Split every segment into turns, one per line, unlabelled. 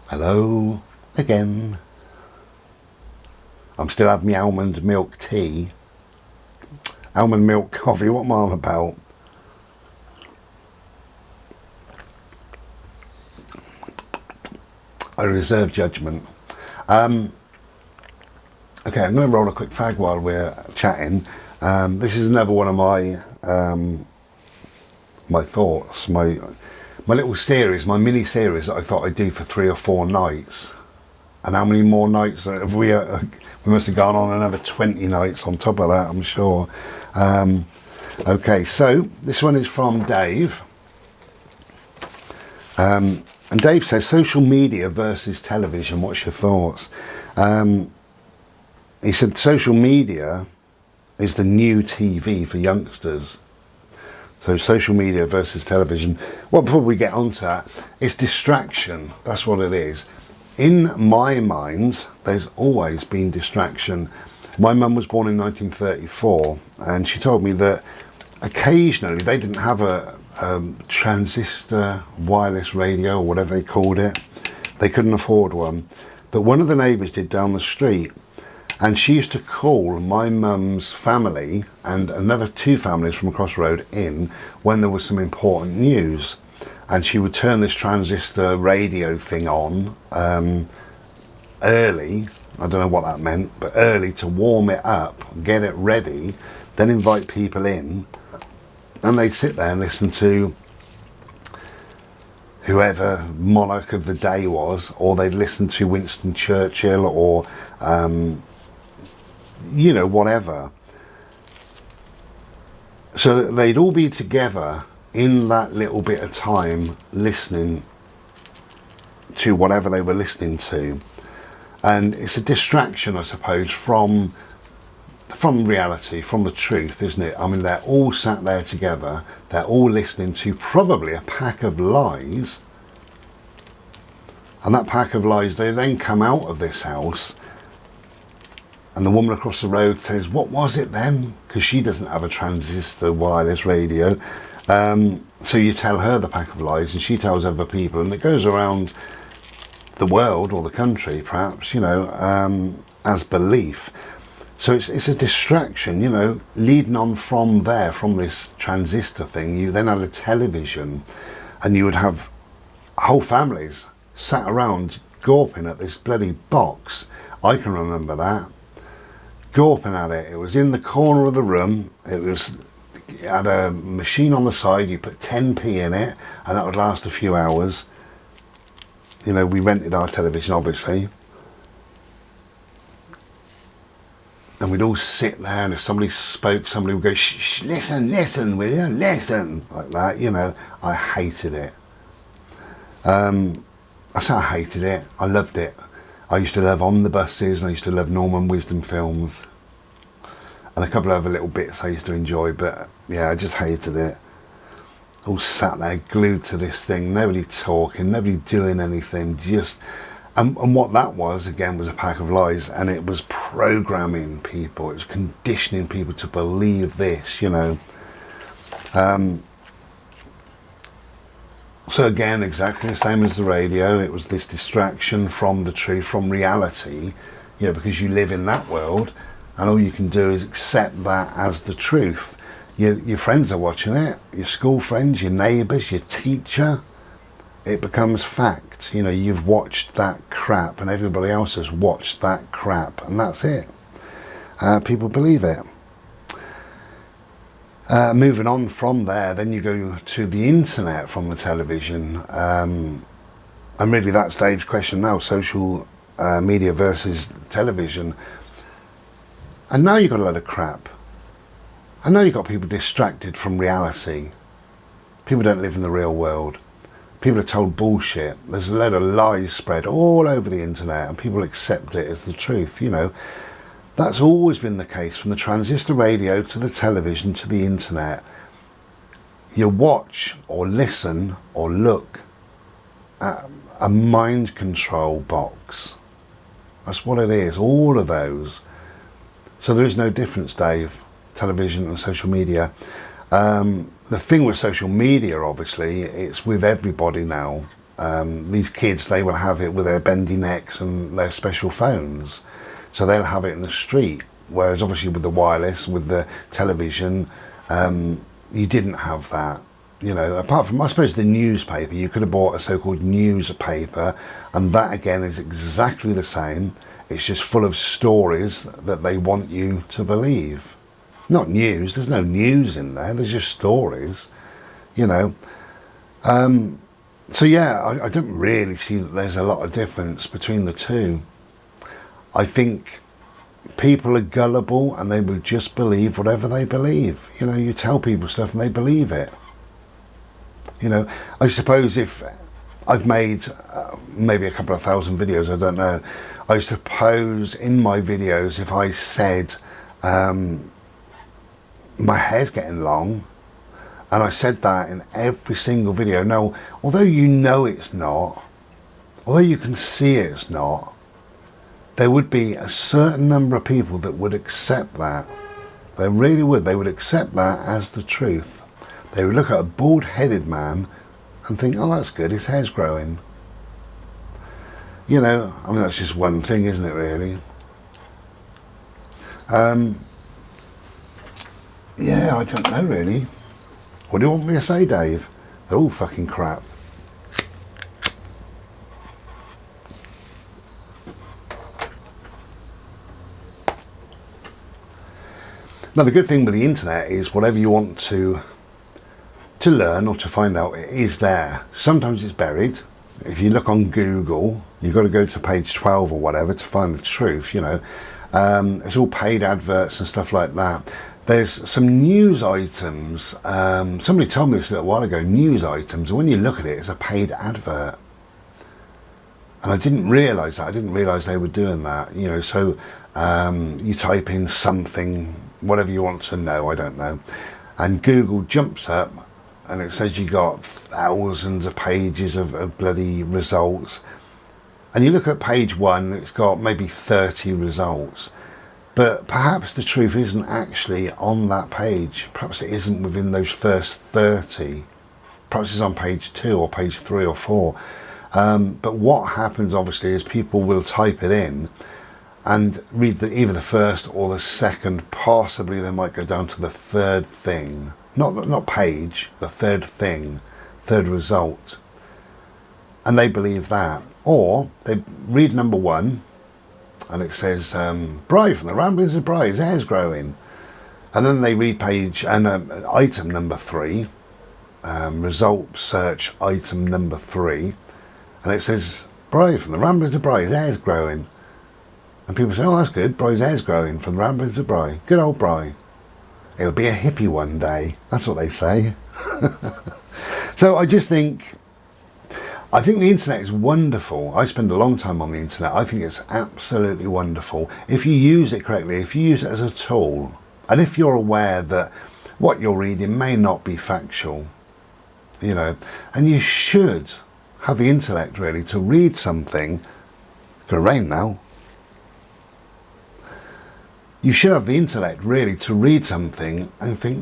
Hello again. I'm still having my almond milk tea. Almond milk coffee, what am I on about? I reserve judgment. Okay, I'm going to roll a quick fag while we're chatting. This is another one of my my thoughts, my little series, my mini series that I thought I'd do for 3 or 4 nights. And how many more nights have we? We must have gone on another 20 nights on top of that, I'm sure. Okay, so this one is from Dave. And Dave says, social media versus television, what's your thoughts? He said, social media is the new TV for youngsters. So social media versus television. Well, before we get onto that, it's distraction. That's what it is. In my mind, there's always been distraction. My mum was born in 1934, and she told me that occasionally they didn't have a transistor wireless radio or whatever they called it. They couldn't afford one. But one of the neighbours did down the street, and she used to call my mum's family and another 2 families from across the road in when there was some important news. And she would turn this transistor radio thing on early. I don't know what that meant, but early, to warm it up, get it ready, then invite people in, and they'd sit there and listen to whoever monarch of the day was, or they'd listen to Winston Churchill, or you know, whatever. So they'd all be together in that little bit of time listening to whatever they were listening to. And it's a distraction, I suppose, from reality, from the truth, isn't it? I mean, they're all sat there together, they're all listening to probably a pack of lies, and that pack of lies, they then come out of this house, and the woman across the road says, what was it then? Because she doesn't have a transistor wireless radio. So you tell her the pack of lies, and she tells other people, and it goes around the world, or the country perhaps, you know, as belief. So it's a distraction, you know, leading on from there, from this transistor thing. You then had a television, and you would have whole families sat around gawping at this bloody box. I can remember that. Gawping at it. It was in the corner of the room. It had a machine on the side. You put 10p in it, and that would last a few hours. You know, we rented our television, obviously. And we'd all sit there, and if somebody spoke, somebody would go, shh, listen, will you? Listen. Like that, you know. I hated it. I say I hated it. I loved it. I used to love On the Buses, and I used to love Norman Wisdom films. And a couple of other little bits I used to enjoy, but yeah, I just hated it. All sat there glued to this thing, nobody talking, nobody doing anything, just... And what that was, again, was a pack of lies, and it was programming people, it was conditioning people to believe this, you know. So again, exactly the same as the radio, it was this distraction from the truth, from reality, you know, because you live in that world, and all you can do is accept that as the truth. Your friends are watching it, your school friends, your neighbours, your teacher. It becomes fact. You know, you've watched that crap, and everybody else has watched that crap, and that's it. People believe it. Moving on from there, then you go to the internet from the television. And really that's Dave's question now, social media versus television. And now you've got a load of crap. I know you've got people distracted from reality. People don't live in the real world. People are told bullshit. There's a load of lies spread all over the internet, and people accept it as the truth, you know. That's always been the case, from the transistor radio to the television to the internet. You watch or listen or look at a mind control box. That's what it is, all of those. So there is no difference, Dave, television and social media. The thing with social media, obviously, it's with everybody now. these kids, they will have it with their bendy necks and their special phones, so they'll have it in the street, whereas obviously with the wireless, with the television, you didn't have that. You know, apart from, I suppose, the newspaper, you could have bought a so-called newspaper, and that again is exactly the same. It's just full of stories that they want you to believe. Not news, there's no news in there, there's just stories, you know. So yeah, I don't really see that there's a lot of difference between the two. I think people are gullible and they will just believe whatever they believe. You know, you tell people stuff and they believe it. You know, I suppose if I've made maybe a couple of thousand videos, I don't know. I suppose in my videos, if I said my hair's getting long, and I said that in every single video. Now, although you know it's not, although you can see it's not, there would be a certain number of people that would accept that. They really would. They would accept that as the truth. They would look at a bald-headed man and think, oh, that's good, his hair's growing. You know, I mean, that's just one thing, isn't it, really? Yeah, I don't know, really. What do you want me to say, Dave? They're all fucking crap. Now, the good thing with the internet is whatever you want to learn or to find out, it is there. Sometimes it's buried. If you look on Google, you've got to go to page 12 or whatever to find the truth, you know. It's all paid adverts and stuff like that. There's some news items, somebody told me this a little while ago, news items, and when you look at it, it's a paid advert. And I didn't realise that, I didn't realise they were doing that, you know. So you type in something, whatever you want to know, I don't know, and Google jumps up and it says you got thousands of pages of bloody results, and you look at page 1, it's got maybe 30 results, but perhaps the truth isn't actually on that page. Perhaps it isn't within those first 30. Perhaps it's on page 2 or page 3 or 4. But what happens obviously is people will type it in and read either the first or the second, possibly they might go down to the third thing. Not page, the third thing, third result. And they believe that. Or they read number 1 and it says, Bri from the Ramblings of Bri, his hair's growing. And then they read page and item number 3, result search item number 3, and it says, Bri from the Ramblings of Bri, his hair's growing. And people say, oh, that's good, Bri's hair's growing from the Ramblings of Bri. Good old Bri. He'll be a hippie one day. That's what they say. So I think the internet is wonderful. I spend a long time on the internet. I think it's absolutely wonderful. If you use it correctly, if you use it as a tool, and if you're aware that what you're reading may not be factual, you know, and you should have the intellect really to read something. It's going to rain now. You should have the intellect really to read something and think,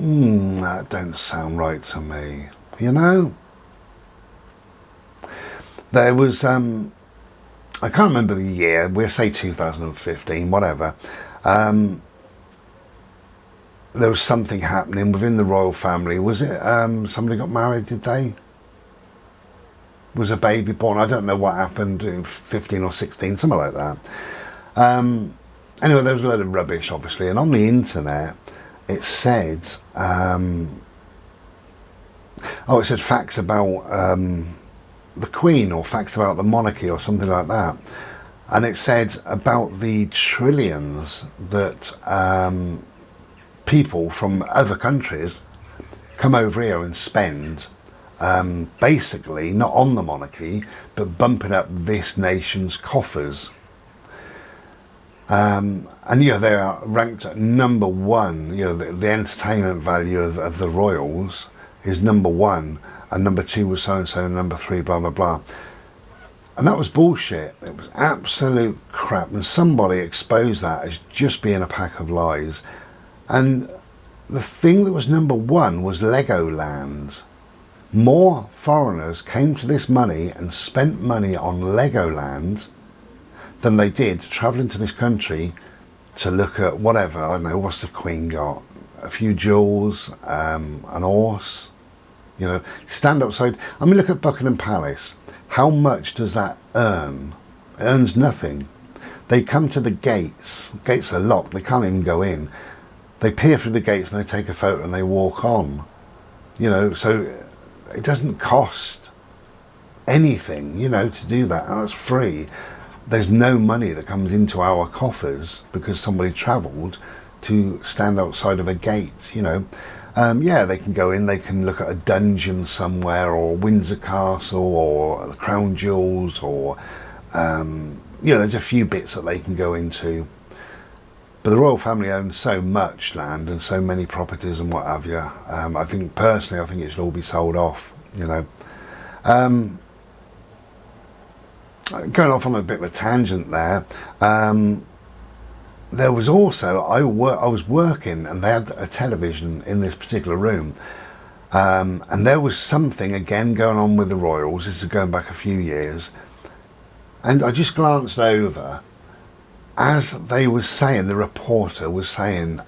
that don't sound right to me, you know. There was, I can't remember the year, we'll say 2015, whatever. There was something happening within the royal family. Was it somebody got married, did they? Was a baby born? I don't know what happened in 15 or 16, something like that. Anyway, there was a load of rubbish, obviously, and on the internet it said, it said facts about the Queen or facts about the monarchy or something like that, and it said about the trillions that people from other countries come over here and spend, basically not on the monarchy but bumping up this nation's coffers. And you know, they are ranked at number 1. You know, the entertainment value of the royals is number 1, and number 2 was so and so, and number 3 blah blah blah. And that was bullshit. It was absolute crap, and somebody exposed that as just being a pack of lies. And the thing that was number 1 was Legoland, more foreigners came to this money and spent money on Legoland than they did travelling to this country to look at whatever, I don't know, what's the Queen got? A few jewels, an horse, you know, stand outside. I mean, look at Buckingham Palace. How much does that earn? It earns nothing. They come to the gates. Gates are locked. They can't even go in. They peer through the gates and they take a photo and they walk on. You know, so it doesn't cost anything, you know, to do that. And it's free. There's no money that comes into our coffers because somebody travelled to stand outside of a gate, you know. Yeah, they can go in, they can look at a dungeon somewhere, or Windsor Castle, or the Crown Jewels, or, you know, there's a few bits that they can go into. But the royal family owns so much land and so many properties and what have you. I think, personally, I think it should all be sold off, you know. Going off on a bit of a tangent there, there was also, I was working and they had a television in this particular room, and there was something again going on with the royals. This is going back a few years, and I just glanced over as they were saying, the reporter was saying,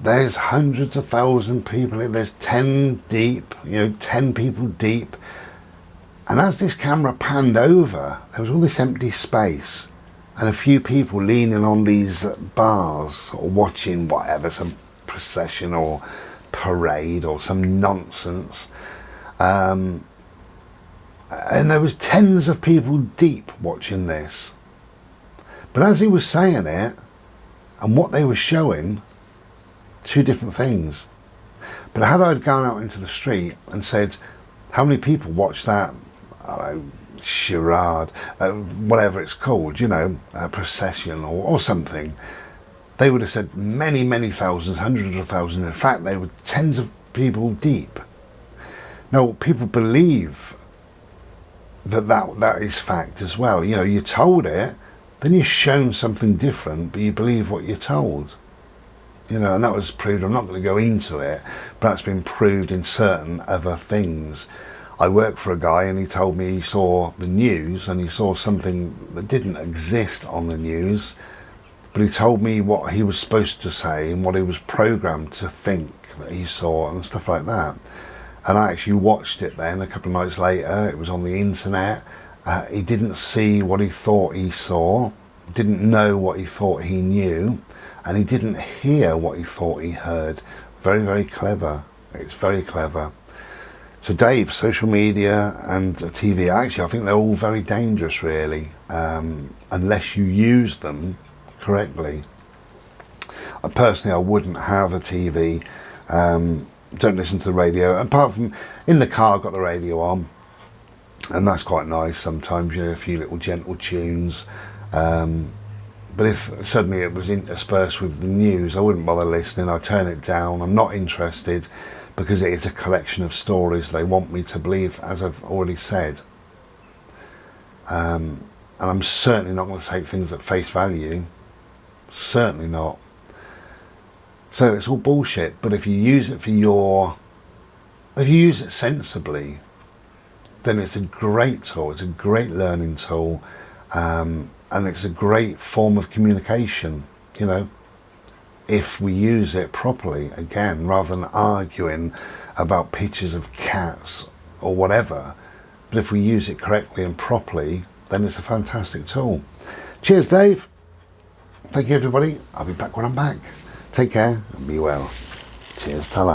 there's hundreds of thousands of people, there's 10 deep, you know, 10 people deep. And as this camera panned over, there was all this empty space and a few people leaning on these bars or watching whatever, some procession or parade or some nonsense. And there was tens of people deep watching this. But as he was saying it and what they were showing, two different things. But had I gone out into the street and said, how many people watched that, I don't know, charade, whatever it's called, you know, a procession or something, they would have said many, many thousands, hundreds of thousands. In fact, they were tens of people deep. Now, people believe that is fact as well. You know, you're told it, then you're shown something different, but you believe what you're told. You know, and that was proved, I'm not going to go into it, but that's been proved in certain other things. I worked for a guy and he told me he saw the news and he saw something that didn't exist on the news, but he told me what he was supposed to say and what he was programmed to think that he saw and stuff like that. And I actually watched it then a couple of nights later. It was on the internet. He didn't see what he thought he saw, didn't know what he thought he knew, and he didn't hear what he thought he heard. Very, very clever. It's very clever. So Dave, social media and TV, actually I think they're all very dangerous really, unless you use them correctly. Personally, I wouldn't have a TV, don't listen to the radio, apart from in the car I've got the radio on, and that's quite nice sometimes, you know, a few little gentle tunes, but if suddenly it was interspersed with the news, I wouldn't bother listening. I'd turn it down. I'm not interested, because it is a collection of stories they want me to believe, as I've already said. And I'm certainly not going to take things at face value. Certainly not. So it's all bullshit, but if you use it if you use it sensibly, then it's a great tool. It's a great learning tool, and it's a great form of communication, you know, if we use it properly, again, rather than arguing about pictures of cats or whatever. But if we use it correctly and properly, then it's a fantastic tool. Cheers, Dave. Thank you, everybody. I'll be back when I'm back. Take care and be well. Cheers, ta-la.